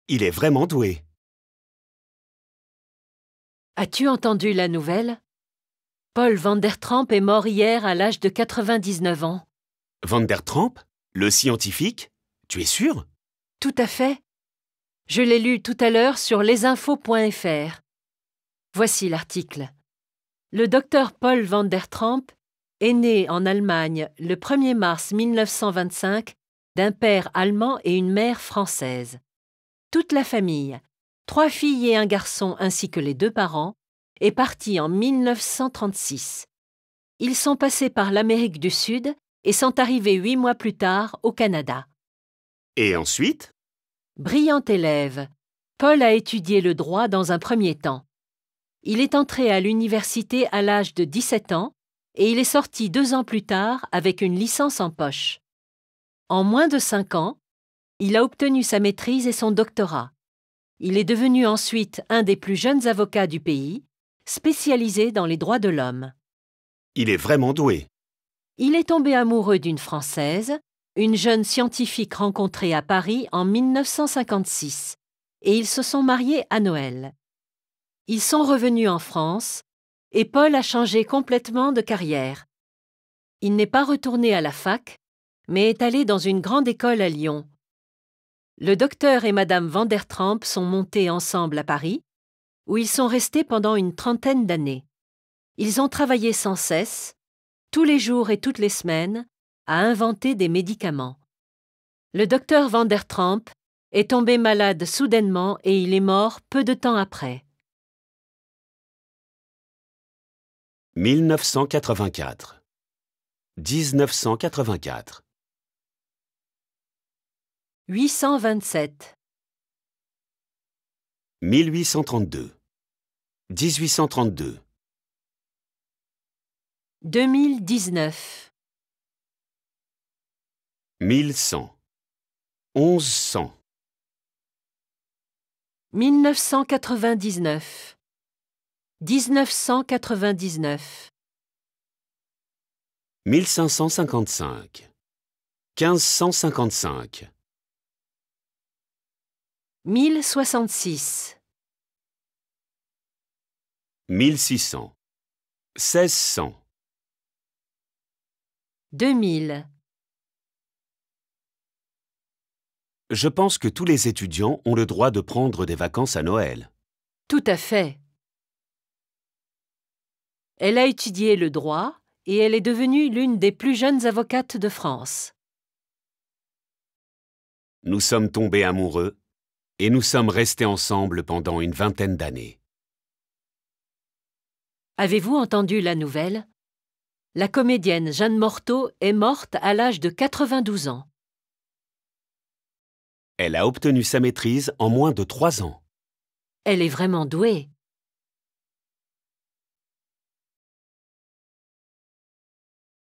Il est vraiment doué. As-tu entendu la nouvelle? Paul van der Tramp est mort hier à l'âge de 99 ans. Van der Tramp? Le scientifique? Tu es sûr? Tout à fait. Je l'ai lu tout à l'heure sur lesinfos.fr. Voici l'article. Le docteur Paul van der Tramp est né en Allemagne le 1er mars 1925 d'un père allemand et une mère française. Toute la famille, 3 filles et un garçon ainsi que les 2 parents, est partie en 1936. Ils sont passés par l'Amérique du Sud et sont arrivés 8 mois plus tard au Canada. Et ensuite? Brillant élève, Paul a étudié le droit dans un premier temps. Il est entré à l'université à l'âge de 17 ans et il est sorti 2 ans plus tard avec une licence en poche. En moins de 5 ans, il a obtenu sa maîtrise et son doctorat. Il est devenu ensuite un des plus jeunes avocats du pays, spécialisé dans les droits de l'homme. Il est vraiment doué. Il est tombé amoureux d'une Française, une jeune scientifique rencontrée à Paris en 1956, et ils se sont mariés à Noël. Ils sont revenus en France, et Paul a changé complètement de carrière. Il n'est pas retourné à la fac, mais est allé dans une grande école à Lyon. Le docteur et Madame van der Tramp sont montés ensemble à Paris, où ils sont restés pendant une 30aine d'années. Ils ont travaillé sans cesse, tous les jours et toutes les semaines, à inventer des médicaments. Le docteur van der Tramp est tombé malade soudainement et il est mort peu de temps après. 1984. 1984. 827. 1832. 1832. 2019. 1100. 1100. 1999. 1999. 1555. 1555. 1066. 1600. 1600. 2000. Je pense que tous les étudiants ont le droit de prendre des vacances à Noël. Tout à fait. Elle a étudié le droit et elle est devenue l'une des plus jeunes avocates de France. Nous sommes tombés amoureux et nous sommes restés ensemble pendant une 20aine d'années. Avez-vous entendu la nouvelle? La comédienne Jeanne Morteau est morte à l'âge de 92 ans. Elle a obtenu sa maîtrise en moins de 3 ans. Elle est vraiment douée.